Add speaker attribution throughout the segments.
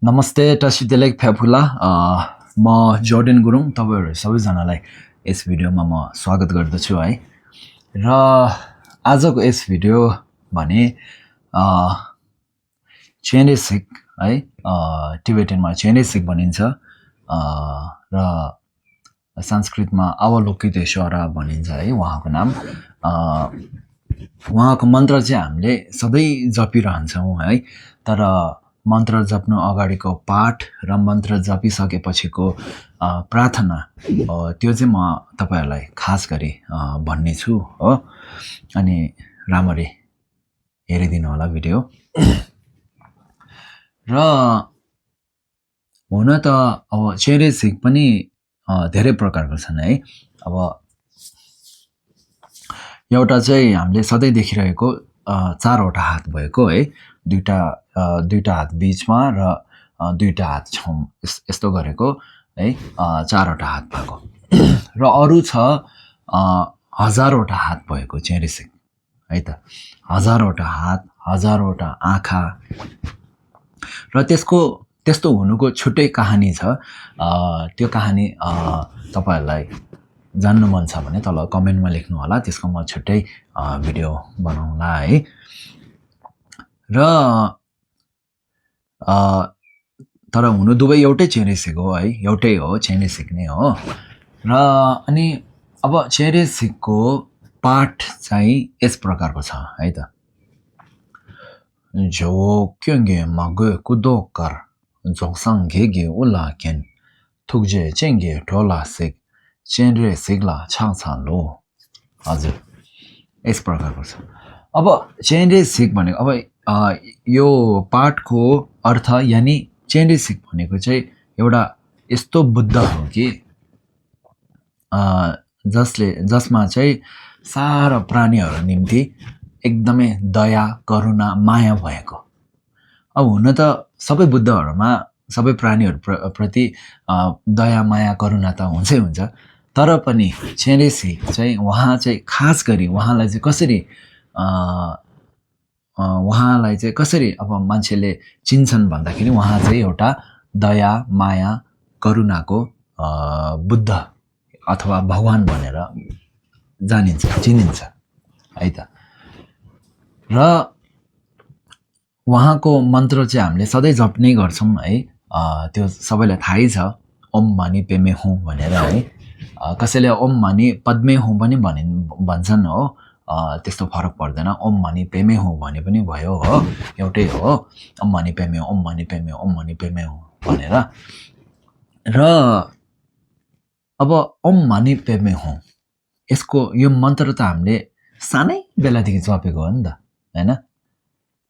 Speaker 1: नमस्ते टसितेलेक फ्याफुला म जोर्डेन गुरुङ तपाईहरु सबैजनालाई यस भिडियोमा म स्वागत गर्दछु है र आजको यस भिडियो भने चेनेसिक है टिबेटनमा चेनेसिक भनिन्छ र संस्कृतमा अवलोकितेश्वरा भनिन्छ है उहाँको नाम उहाँको मन्त्र चाहिँ हामीले सधैँ जपिरहन्छौं है तर मन्त्र जप्नु अगाडिको पाठ र मन्त्र जपिसकेपछिको प्रार्थना त्यो चाहिँ म तपाईहरुलाई खास गरी भन्ने छु हो अनि राम्ररी हेरिदिनु होला भिडियो र हुन त अब चेनेसिक पनि धेरै प्रकारको छन् है अब एउटा चाहिँ हामीले सधैँ देखिरहेको चारवटा हात भएको है दुईटा हात बीचमा र दुईटा हात छौं यस्तो गरेको है चारवटा हात भएको र अरु छ हजारवटा हात भएको चेनेसिक है त हजारवटा हात हजारवटा आँखा र त्यस्तो हुनुको छुट्टै कहानी छ त्यो कहानी तपाईहरुलाई जान्नु मन छ भने तल कमेन्टमा लेख्नु होला त्यसको म छुट्टै भिडियो बनाउँला है र तर हुनु दुवै एउटै चेनेसिक हो है एउटै हो चेनेसिक नै हो र अनि अब चेनेसिकको पाठ चाहिँ यस प्रकारको छ है त जो क्यंगे मागे कुदोकर जोक्संगेगे उलाकेन थुक्जे चेंगे ढोला सिक चेनरे सिगला छाछा लो हजुर यस प्रकारको छ अब चेनरे सिक भनेको अब यो पाठको अर्थ यानी चेनरे सिक भनेको चाहिँ एउटा यस्तो बुद्ध हो कि जसमा चाहिँ सारा प्राणीहरु निम्ति एकदमै दया करुणा माया भएको अब हुन त सबै बुद्धहरुमा सबै प्राणीहरु प्रति दया माया करुणा त हुन्छै हुन्छ तर पनि चेनेसिक चाहिँ उहाँ चाहिँ खास गरी उहाँलाई चाहिँ कसरी अब मान्छेले चिन्छन् भन्दाखेरि उहाँ चाहिँ एउटा दया माया करुणाको बुद्ध अथवा भगवान भनेर चिनिन्छ है त र उहाँको मन्त्र चाहिँ हामीले सधैँ जप्ने गर्छौं है त्यो सबैलाई थाहै छ ओम मानी पेमे हूं भनेर है कसैले ओम मानी पद्मे हूं पनि भन्छन् हो त्यस्तो फरक पर्दैन ओम मानी पेमे हूं भने पनि भयो हो एउटै हो ओम मानी पेमे ओम मानी पेमे ओम मानी पेमे हूं भनेर र अब ओम मानी पेमे हूं यसको यो मन्त्र त हामीले सानै बेलादेखि जपेको हो नि त हैन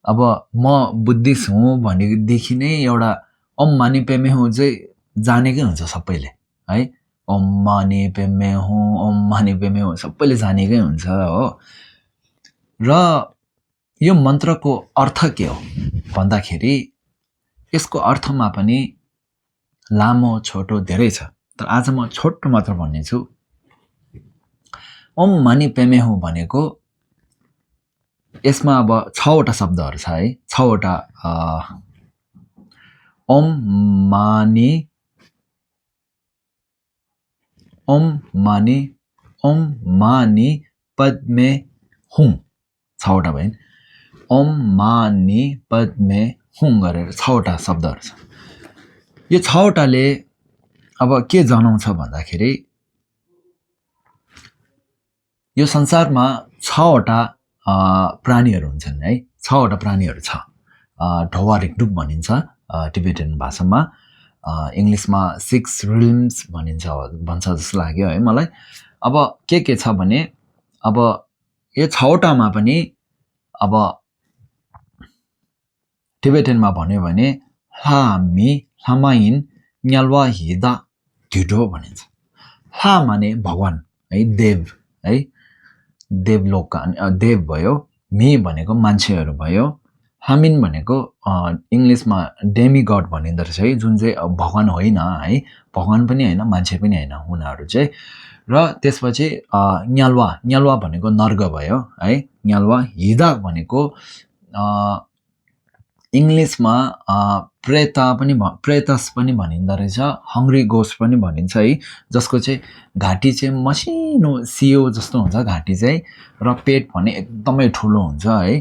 Speaker 1: अब म बुद्धिस्ट हुँ भनेदेखि नै एउटा ओम मानी पेमे हूं चाहिँ जानेकै हुन्छ सबैले है ओम मानी पेमे हूं सबैले जानेकै हुन्छ हो र यो मन्त्रको अर्थ के हो भन्दाखेरि यसको अर्थमा पनि लामो छोटो धेरै छ तर आज म छोटो मात्र भन्ने छु ओम मानी पेमे हूं भनेको यसमा अब 6 वटा शब्दहरु छ है 6 वटा ओम मानी पद्मे हूं 6 वटा भएन ओम मानी पद्मे हूं गरेर 6 वटा शब्दहरु छ यो 6 वटाले अब के जनाउँछ भन्दाखेरि यो संसारमा 6 वटा प्राणीहरु हुन्छन् है 6 वटा प्राणीहरु छ ढोवारिकडुक भनिन्छ टिबेटन भाषामा इंग्लिशमा 6 realms भन्छ जस्तो लाग्यो है मलाई अब के छ भने अब यो 6 वटामा पनि अब टिबेटनमा भन्यो भने हामी हमाइन न्यालवा हिदा ढिडो भनिन्छ हा माने भगवान है देव है देवलोक देव भयो मी भनेको मान्छेहरु भयो हामिन भनेको इंग्लिशमा डेमी गॉड भनिन्छ है जुन चाहिँ भगवान होइन है भगवान पनि हैन मान्छे पनि हैन उनीहरु चाहिँ र त्यसपछि न्यालवा भनेको नर्ग भयो है न्यालवा हिदा भनेको इङ्ग्लिसमा प्रेता पनि प्रेतस पनि भनिँदो रहेछ, हङ्ग्री गोस्ट पनि भनिन्छ है, जसको चाहिँ घाँटी चाहिँ मसिनो सियो जस्तो हुन्छ घाँटी चाहिँ, र पेट भने एकदमै ठुलो हुन्छ है।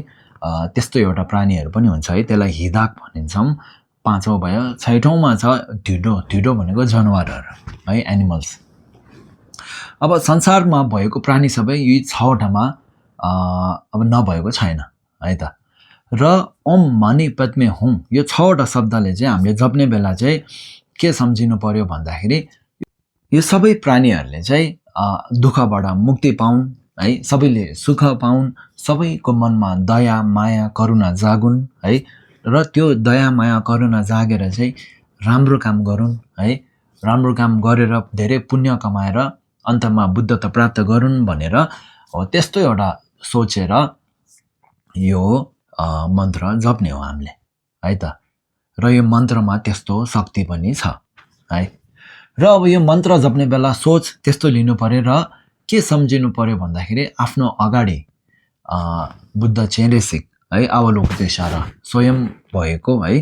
Speaker 1: त्यस्तो एउटा प्राणीहरू पनि हुन्छ है, त्यसलाई हिदाक भनिन्छौँ। 5औं भयो। 6औँमा छ ढिडो। ढिडो भनेको जनावरहरू है, एनिमल्स। अब संसारमा भएको प्राणी सबै यी 6वटामा अब नभएको छैन है त। र ओम मणि पद्मे हुँ यो 6वटा शब्दले चाहिँ हामीले जप्ने बेला चाहिँ के सम्झिनु पर्यो भन्दाखेरि यो सबै प्राणीहरूले चाहिँ दुःखबाट मुक्ति पाउन् है, सबैले सुख पाउन्, सबैको मनमा दया माया करुणा जागुन् है, र त्यो दया माया करुणा जागेर चाहिँ राम्रो काम गरून् है, राम्रो काम गरेर धेरै पुण्य कमाएर अन्तमा बुद्धता प्राप्त गरून् भनेर हो, त्यस्तो एउटा सोचेर यो मन्त्र जप्ने हो हामीले है त। र यो मन्त्रमा त्यस्तो शक्ति पनि छ है। र अब यो मन्त्र जप्ने बेला सोच त्यस्तो लिनु पर्यो र के सम्झिनु पर्यो भन्दाखेरि आफ्नो अगाडि बुद्ध चेरेसिक है, अवलोकतेश्वर स्वयं भएको है,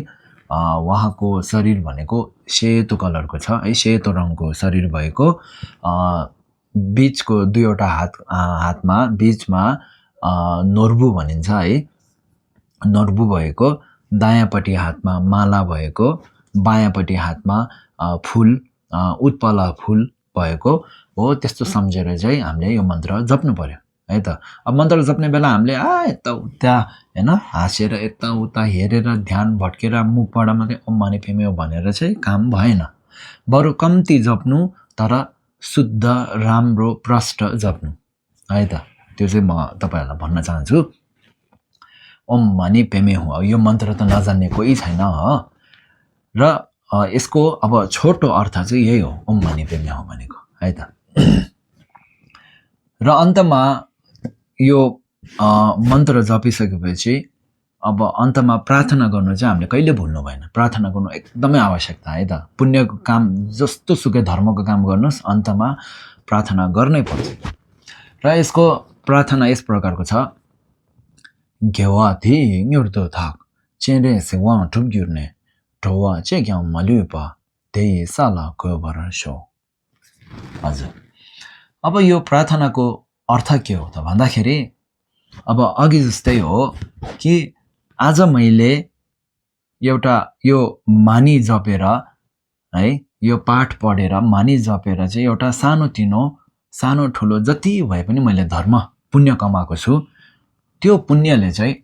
Speaker 1: उहाँको शरीर भनेको सेतो कलरको छ है, सेतो रङको शरीर भएको, बीचको 2वटा हातमा बीचमा नोर्बु भनिन्छ है, नोर्बु भएको, दायाँपट्टि हातमा माला भएको, बायाँपट्टि हातमा फुल उत्पला फुल भएको हो। त्यस्तो सम्झेर चाहिँ हामीले यो मन्त्र जप्नु पर्यो है त। अब मन्त्र जप्ने बेला हामीले यताउता होइन हाँसेर यताउता हेरेर ध्यान भट्केर मुखबाट मात्रै ओम मणि पद्मे हुँ भनेर चाहिँ काम भएन। बरु कम्ती जप्नु तर शुद्ध राम्रो प्रष्ट जप्नु है त। त्यो चाहिँ म तपाईँहरूलाई भन्न चाहन्छु। ओम मणि पद्मे हुँ यो मन्त्र त नजान्ने कोही छैन हो, र यसको अब छोटो अर्थ चाहिँ यही हो, ओम मणि पद्मे हुँ भनेको है त। र अन्तमा यो मन्त्र जपिसकेपछि अब अन्तमा प्रार्थना गर्नु चाहिँ हामीले कहिले भुल्नु भएन। प्रार्थना गर्नु एकदमै आवश्यकता है त। पुण्यको काम जस्तो सुकै धर्मको काम गर्नुहोस्, अन्तमा प्रार्थना गर्नै पर्छ। र यसको प्रार्थना यस प्रकारको छ। घेवा थि न्युर्दो थाक चेरे सेवा ठुक गिर्ने ढोवा चे क्या मल्युपा त्यही साला कोबर सो। हजुर, अब यो प्रार्थनाको अर्थ के हो त भन्दाखेरि अब अघि जस्तै हो कि आज मैले एउटा यो मानी जपेर है, यो पाठ पढेर मानी जपेर चाहिँ एउटा सानोतिनो सानो ठुलो जति भए पनि मैले धर्म पुण्य कमाएको छु, त्यो पुण्यले चाहिँ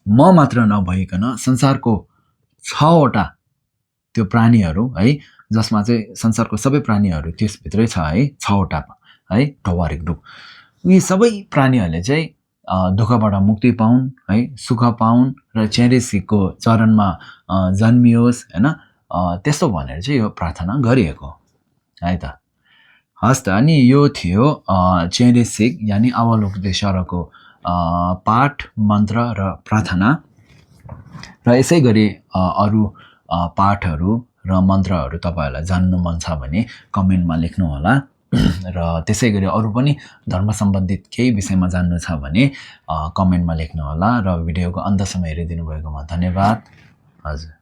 Speaker 1: म मात्र नभइकन संसारको 6वटा त्यो प्राणीहरू है, जसमा चाहिँ संसारको सबै प्राणीहरू त्यसभित्रै छ है, 6वटा है, ढौवारिक रूप, यी सबै प्राणीहरूले चाहिँ दुःखबाट मुक्ति पाउन् है, सुख पाउन् र चेरेसीको चरणमा जन्मियोस् होइन, त्यस्तो भनेर चाहिँ यो प्रार्थना गरिएको है त। हस् त, अनि यो थियो चेरेसिक यानि अवलोकतेश्वरको पाठ मन्त्र र प्रार्थना। र यसै गरी अरू पाठहरू र मन्त्रहरू तपाईँहरूलाई जान्नु मन छ भने कमेन्टमा लेख्नु होला। र त्यसै गरी अरू पनि धर्म सम्बन्धित केही विषयमा जान्नु छ भने कमेन्टमा लेख्नु होला। र भिडियोको अन्तसम्म हेरिदिनु भएकोमा धन्यवाद। हजुर।